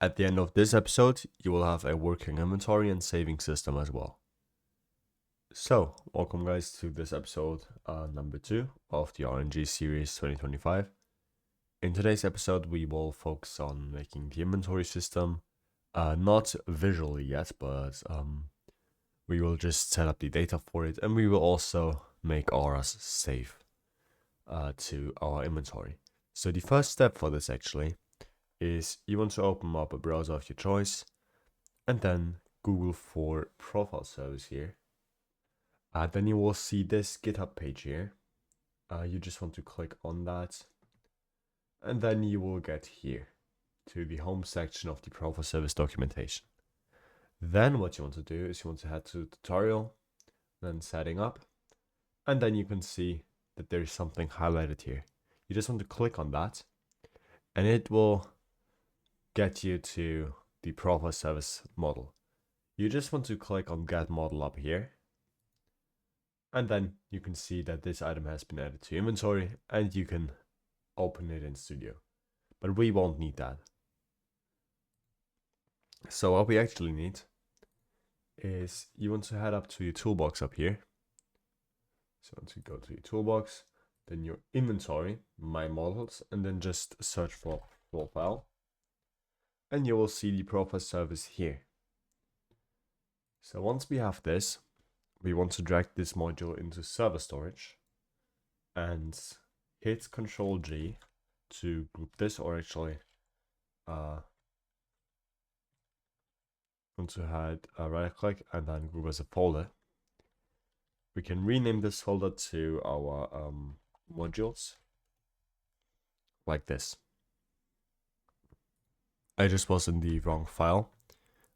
At the end of this episode, you will have a working inventory and saving system as well. So, welcome guys to this episode number 2 of the RNG series 2025. In today's episode, we will focus on making the inventory system, not visually yet, but we will just set up the data for it, and we will also make auras save to our inventory. So the first step for this actually is you want to open up a browser of your choice and then Google for profile service here. Then you will see this GitHub page here. You just want to click on that, and then you will get here to the home section of the profile service documentation. Then what you want to do is you want to head to tutorial, then setting up, and then you can see that there is something highlighted here. You just want to click on that, and it will get you to the profile service model. You just want to click on get model up here, and then you can see that this item has been added to inventory and you can open it in Studio. But we won't need that. So what we actually need is you want to head up to your toolbox up here. So once you go to your toolbox, then your inventory, my models, and then just search for profile. And you will see the profile service here. So once we have this, we want to drag this module into server storage and hit Ctrl G to group this, or actually want to hide right click and then group as a folder. We can rename this folder to our modules like this. I just was in the wrong file,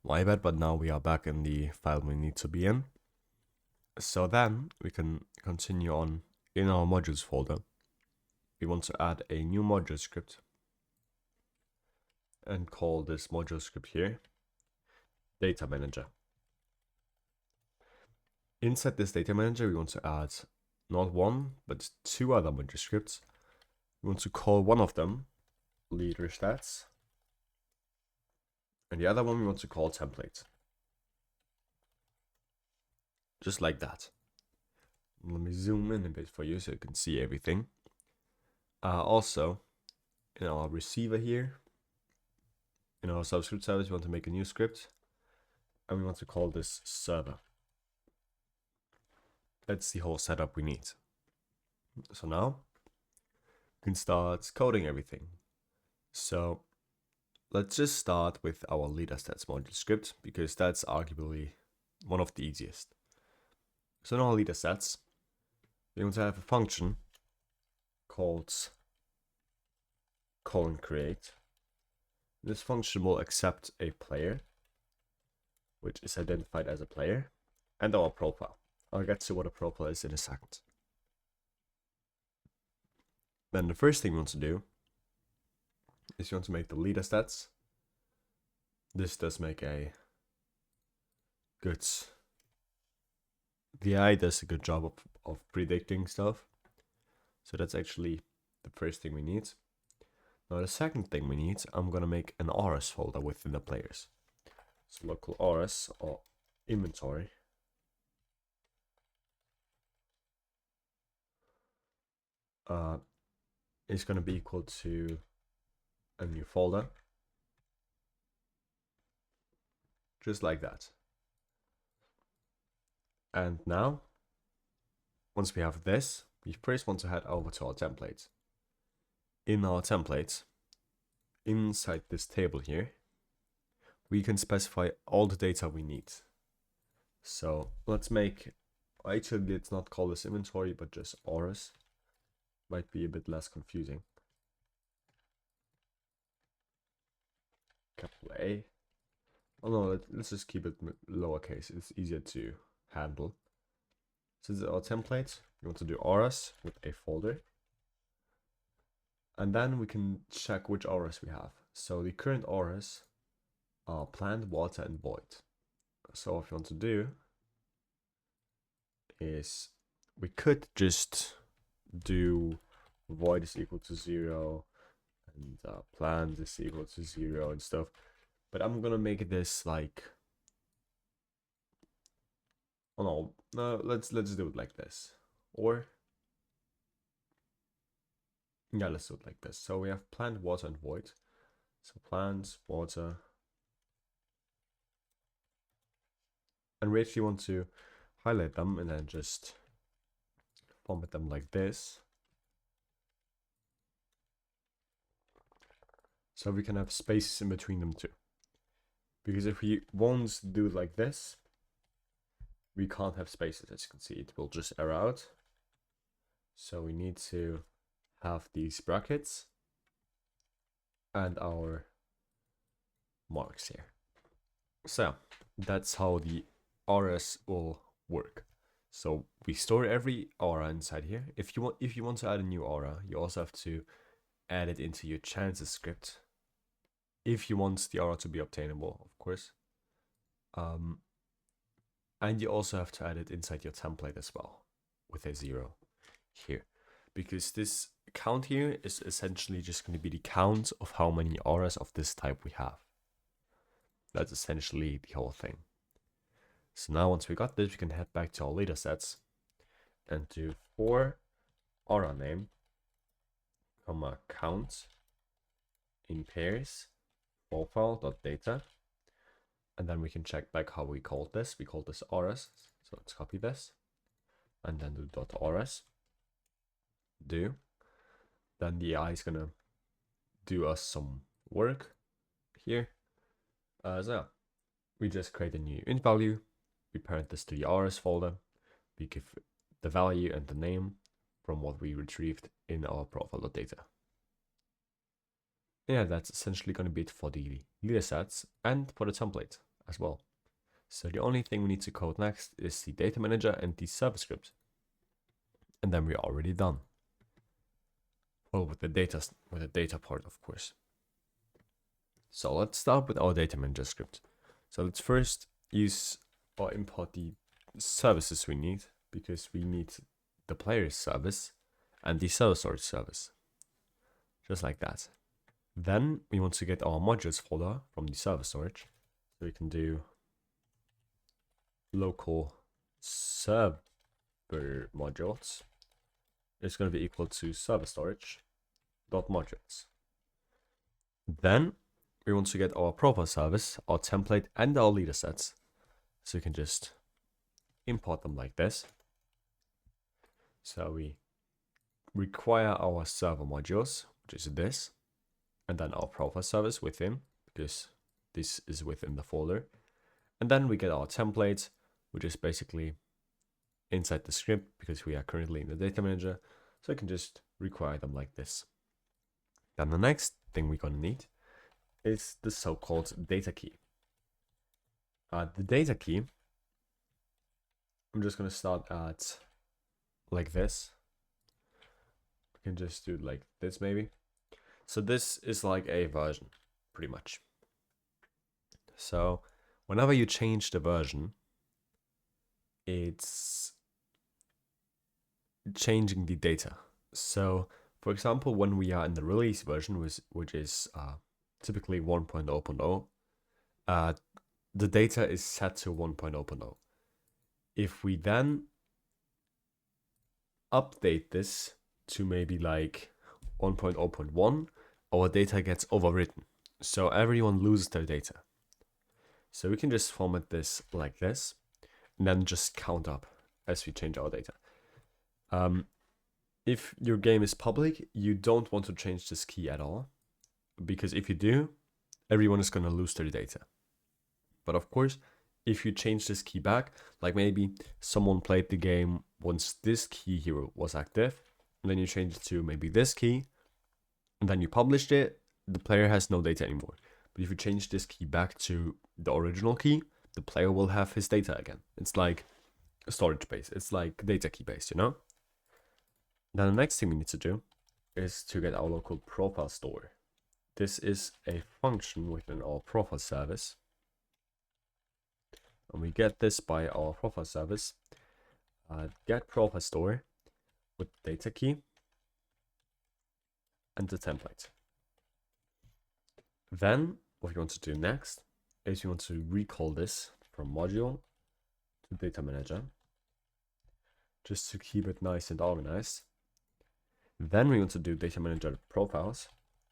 my bad, but now we are back in the file we need to be in. So then we can continue on in our modules folder. We want to add a new module script and call this module script here data manager. Inside this data manager, we want to add not one, but 2 other module scripts. We want to call one of them leader stats, and the other one we want to call template. Just like that. Let me zoom in a bit for you so you can see everything. Also, in our receiver here, in our subscript service, we want to make a new script, and we want to call this server. That's the whole setup we need. So now we can start coding everything. So let's just start with our leader stats module script, because that's arguably one of the easiest. So in our leader stats, we want to have a function called :create. This function will accept a player, which is identified as a player, and our profile. I'll get to what a profile is in a second. Then the first thing we want to do is you want to make the leader stats. This does make a good... The AI does a good job of predicting stuff. So that's actually the first thing we need. Now the second thing we need, I'm gonna make an auras folder within the players. So local auras or inventory. Is gonna be equal to a new folder. Just like that. And now, once we have this, we first want to head over to our template. In our template, inside this table here, we can specify all the data we need. So let's make, actually let's not call this inventory, but just auras. Might be a bit less confusing. Capital A. Oh no, let's just keep it lowercase. It's easier to handle. So this is our template. We want to do auras with a folder. And then we can check which auras we have. So the current auras are plant, water, and void. So what we want to do is we could just do void is equal to 0 and plant is equal to 0 and stuff. But I'm gonna make this like, oh no, let's do it like this. Or yeah, let's do it like this. So we have plant, water, and void. So plants, water, and we actually want to highlight them and then just format them like this. So we can have spaces in between them too. Because if we won't do it like this, we can't have spaces. As you can see, it will just error out. So we need to have these brackets and our marks here. So that's how the RS will work. So we store every aura inside here. If you want to add a new aura, you also have to add it into your chances script. If you want the aura to be obtainable, of course. And you also have to add it inside your template as well with a 0 here. Because this count here is essentially just going to be the count of how many auras of this type we have. That's essentially the whole thing. So now once we got this, we can head back to our data sets and do for aura name, comma count in pairs, profile.data. And then we can check back how we called this. We called this auras. So let's copy this and then do .auras. Do. Then the AI is gonna do us some work here. So we just create a new int value. We parent this to the auras folder. We give the value and the name from what we retrieved in our profile.data. Yeah, that's essentially going to be it for the leader sets and for the template as well. So the only thing we need to code next is the data manager and the server script. And then we're already done. Well, with the data part, of course. So let's start with our data manager script. So let's first use or import the services we need, because we need the player's service and the server storage service. Just like that. Then we want to get our modules folder from the server storage. So we can do local server modules. It's going to be equal to server storage dot modules. Then we want to get our profile service, our template, and our leader sets. So you can just import them like this. So we require our server modules, which is this, and then our profile service within, because this is within the folder. And then we get our template, which is basically inside the script, because we are currently in the data manager. So I can just require them like this. Then the next thing we're going to need is the so-called data key. The data key, I'm just going to start at like this. We can just do it like this maybe. So this is like a version, pretty much. So whenever you change the version, it's changing the data. So for example, when we are in the release version, which is typically 1.0.0, the data is set to 1.0.0. If we then update this to maybe like 1.0.1, our data gets overwritten. So everyone loses their data. So we can just format this like this, and then just count up as we change our data. If your game is public, you don't want to change this key at all, because if you do, everyone is going to lose their data. But of course, if you change this key back, like maybe someone played the game once this key here was active, and then you change it to maybe this key, and then you published it, the player has no data anymore. But if you change this key back to the original key, the player will have his data again. It's like storage based. It's like data key based, you know? Then the next thing we need to do is to get our local profile store. This is a function within our profile service. And we get this by our profile service. Get profile store with data key and the template. Then what you want to do next is you want to recall this from module to data manager, just to keep it nice and organized. Then we want to do data manager profiles,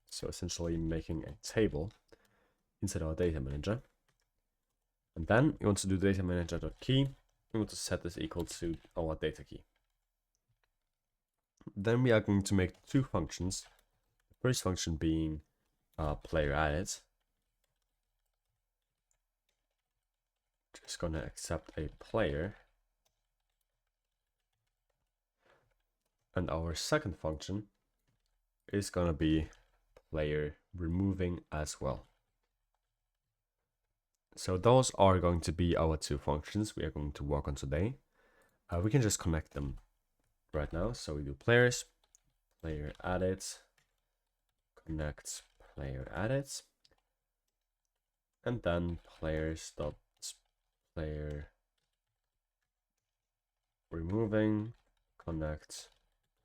so essentially making a table inside our data manager. And then we want to do data manager.key. We want to set this equal to our data key. Then we are going to make two functions. The first function being player added. Just gonna accept a player. And our second function is gonna be player removing as well. So those are going to be our two functions we are going to work on today. We can just connect them right now. So we do players, player added, connect player added, and then players dot player removing, connect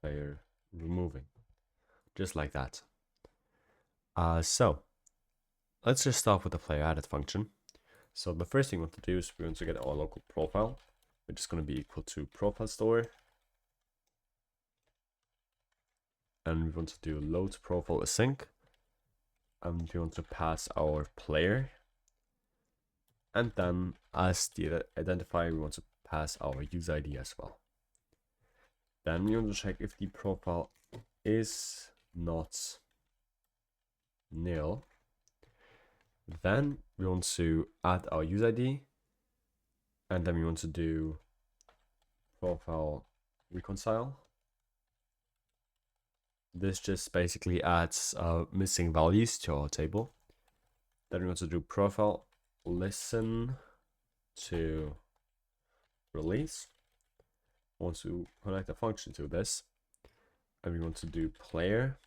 player removing, just like that. So let's just start with the player added function. So the first thing we want to do is we want to get our local profile, which is going to be equal to profile store. And we want to do load profile async. And we want to pass our player. And then as the identifier, we want to pass our user ID as well. Then we want to check if the profile is not nil. Then we want to add our user ID, and then we want to do profile reconcile. This just basically adds missing values to our table. Then we want to do profile listen to release. We want to connect a function to this, and we want to do player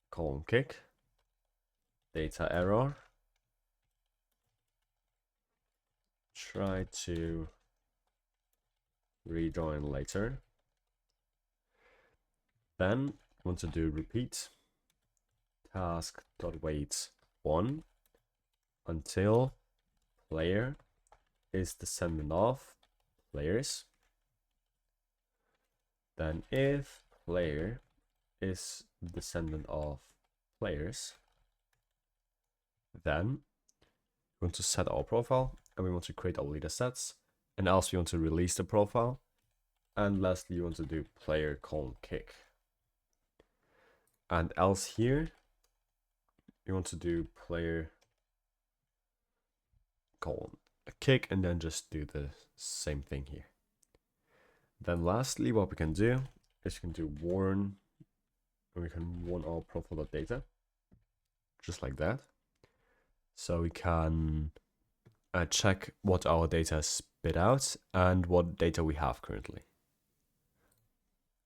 colon kick data error. Try to rejoin later. Then we want to do repeat task.wait 1 until player is descendant of players. Then if player is descendant of players, then we want to set our profile, and we want to create our leader sets, and else we want to release the profile, and lastly we want to do player colon kick. And else here we want to do player colon kick, and then just do the same thing here. Then lastly what we can do is we can do warn, and we can warn our profile.data, just like that. So we can check what our data spit out and what data we have currently.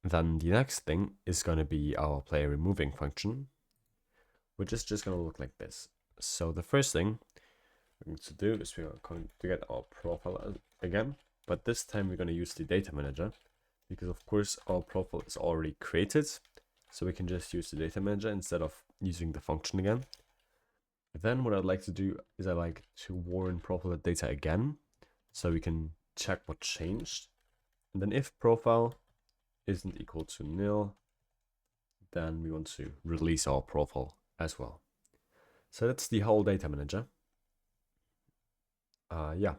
Then the next thing is going to be our player removing function, which is just going to look like this. So the first thing we're going to do is we're going to get our profile again, but this time we're going to use the data manager, because of course our profile is already created, so we can just use the data manager instead of using the function again. Then what I'd like to do is I like to warn profile.data again, so we can check what changed. And then if profile isn't equal to nil, then we want to release our profile as well. So that's the whole data manager. Yeah.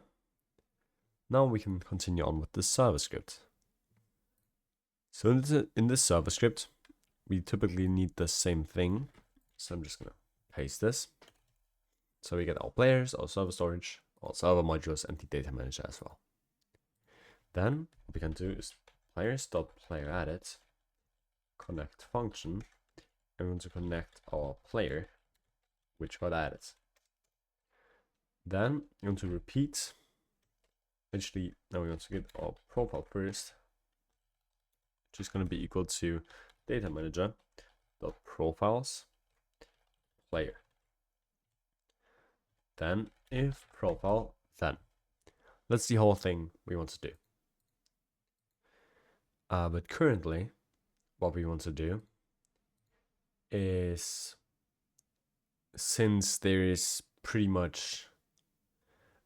Now we can continue on with the server script. So in this server script, we typically need the same thing. So I'm just gonna paste this. So we get our players, our server storage, our server modules, and the data manager as well. Then what we can do is players.playerAdded connect function, and we want to connect our player, which got added. Then we want to repeat. Actually, now we want to get our profile first, which is going to be equal to data manager dot profiles player. Then if profile, then that's the whole thing we want to do. But currently, what we want to do is since there is pretty much,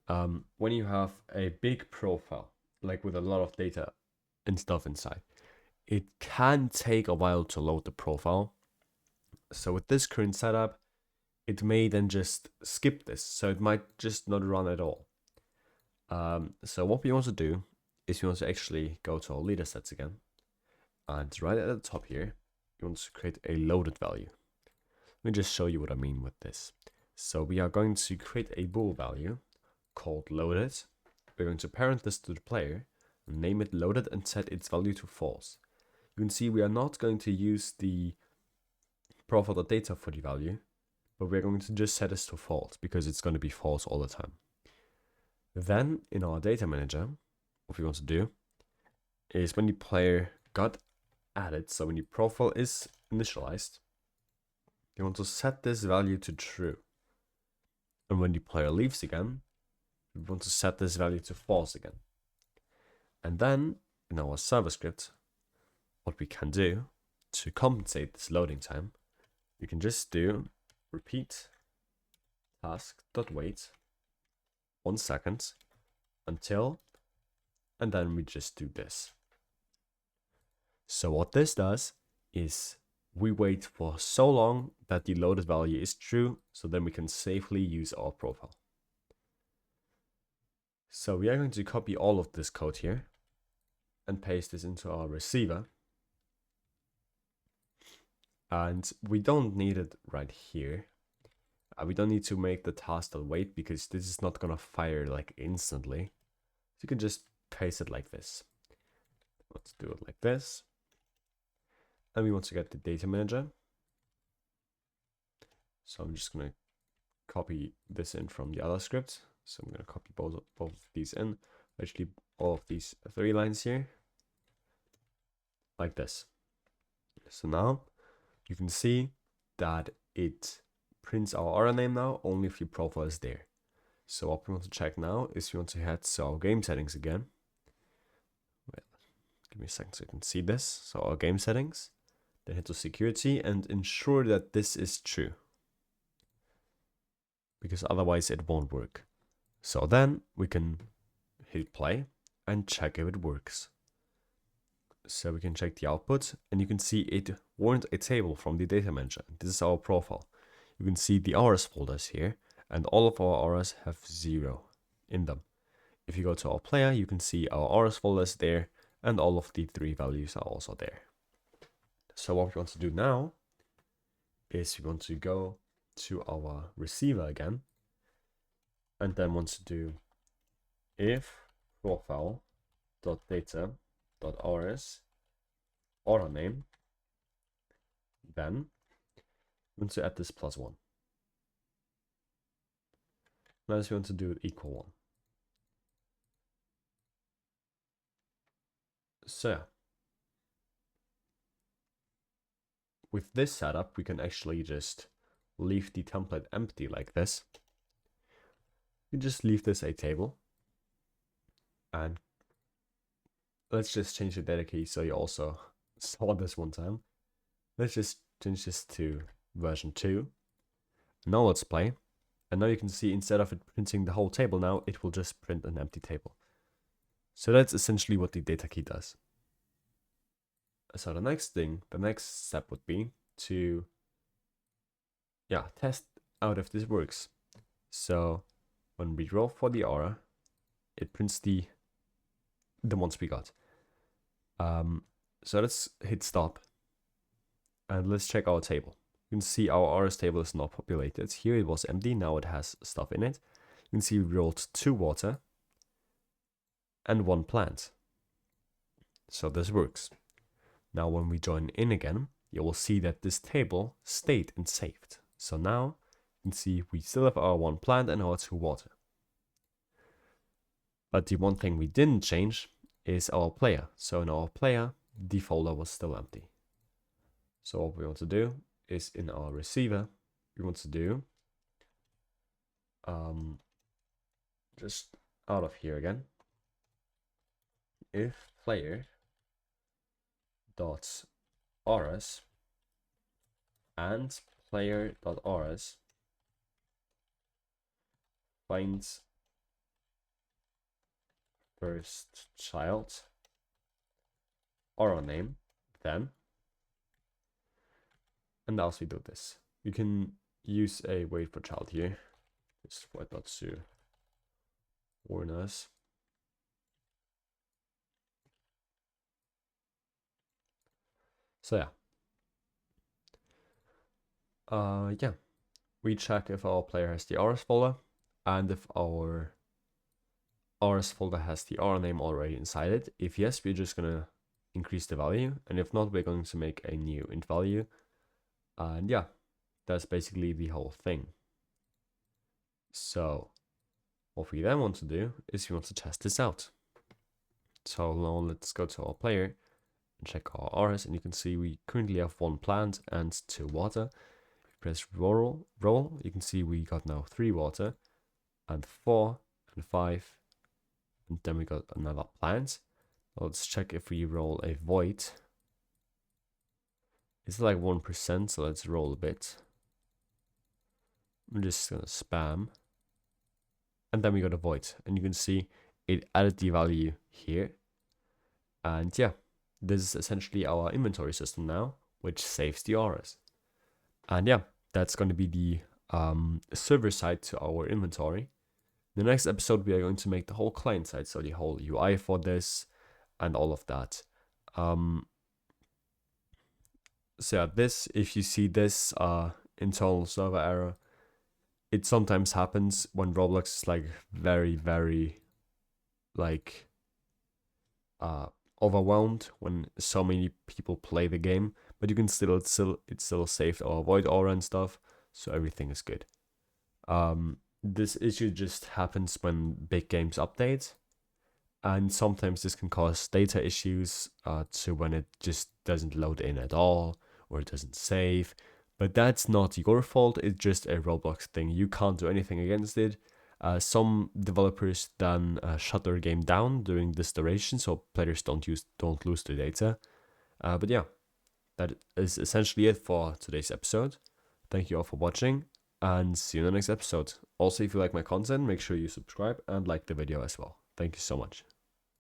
when you have a big profile, like with a lot of data and stuff inside, it can take a while to load the profile. So with this current setup, it may then just skip this. So it might just not run at all. So what we want to do is we want to actually go to our leader sets again. And right at the top here, we want to create a loaded value. Let me just show you what I mean with this. So we are going to create a bool value called loaded. We're going to parent this to the player, name it loaded, and set its value to false. You can see we are not going to use the profile.data for the value, but we're going to just set this to false because it's going to be false all the time. Then in our data manager, what we want to do is when the player got added, so when the profile is initialized, you want to set this value to true. And when the player leaves again, we want to set this value to false again. And then in our server script, what we can do to compensate this loading time, we can just do repeat task.wait 1 second until, and then we just do this. So what this does is we wait for so long that the loaded value is true, so then we can safely use our profile. So we are going to copy all of this code here and paste this into our receiver. And we don't need it right here. We don't need to make the task.wait because this is not gonna fire like instantly. So you can just paste it like this. Let's do it like this. And we want to get the data manager. So I'm just gonna copy this in from the other script. So I'm gonna copy both of these in. Actually, all of these 3 lines here. Like this. So now you can see that it prints our aura name now only if your profile is there. So what we want to check now is we want to head to our game settings again. Wait, give me a second so you can see this. So our game settings, then head to security and ensure that this is true, because otherwise it won't work. So then we can hit play and check if it works. So we can check the output and you can see it warned a table from the data manager. This is our profile. You can see the auras folders here and all of our auras have 0 in them. If you go to our player, you can see our auras folders there and all of the 3 values are also there. So what we want to do now is we want to go to our receiver again and then want to do if profile.data.auras aura name, then we want to add this +1. Now we want to do it equal 1. So yeah. With this setup, we can actually just leave the template empty like this. You just leave this a table. And let's just change the data key so you also saw this one time. Let's just change this to version 2. Now let's play. And now you can see instead of it printing the whole table now, it will just print an empty table. So that's essentially what the data key does. So the next step would be to test out if this works. So when we roll for the aura, it prints the ones we got. So let's hit stop and let's check our table. You can see our auras table is not populated. Here it was empty, now it has stuff in it. You can see we rolled 2 water and 1 plant. So this works. Now when we join in again, you will see that this table stayed and saved. So now you can see we still have our 1 plant and our 2 water. But the one thing we didn't change is our player. So in our player, the folder was still empty. So what we want to do is in our receiver, we want to do just out of here again, if player dot auras and player dot auras find first child or a name, then, and as we do this, you can use a wait for child here, just for it not to warn us. So yeah, we check if our player has the RS folder, and if our RS folder has the R name already inside it. If yes, we're just gonna increase the value, and if not, we're going to make a new int value. And yeah, that's basically the whole thing. So what we then want to do is we want to test this out. So now let's go to our player and check our RS, and you can see we currently have 1 plant and 2 water. If we press roll, you can see we got now 3 water and 4 and 5, and then we got another plant. Let's check if we roll a void. It's like 1%, so let's roll a bit. I'm just gonna spam. And then we got a void. And you can see it added the value here. And yeah, this is essentially our inventory system now, which saves the RS. And yeah, that's going to be the server side to our inventory. In the next episode, we are going to make the whole client side, so the whole UI for this and all of that. So yeah, this, if you see this internal server error, it sometimes happens when Roblox is like very, very like overwhelmed when so many people play the game, but you can it's still saved or avoid aura and stuff, so everything is good. This issue just happens when big games update, and sometimes this can cause data issues to when it just doesn't load in at all or it doesn't save. But that's not your fault, it's just a Roblox thing. You can't do anything against it. Some developers then shut their game down during this duration, so players don't lose their data. But yeah, that is essentially it for today's episode. Thank you all for watching, and see you in the next episode. Also, if you like my content, make sure you subscribe and like the video as well. Thank you so much.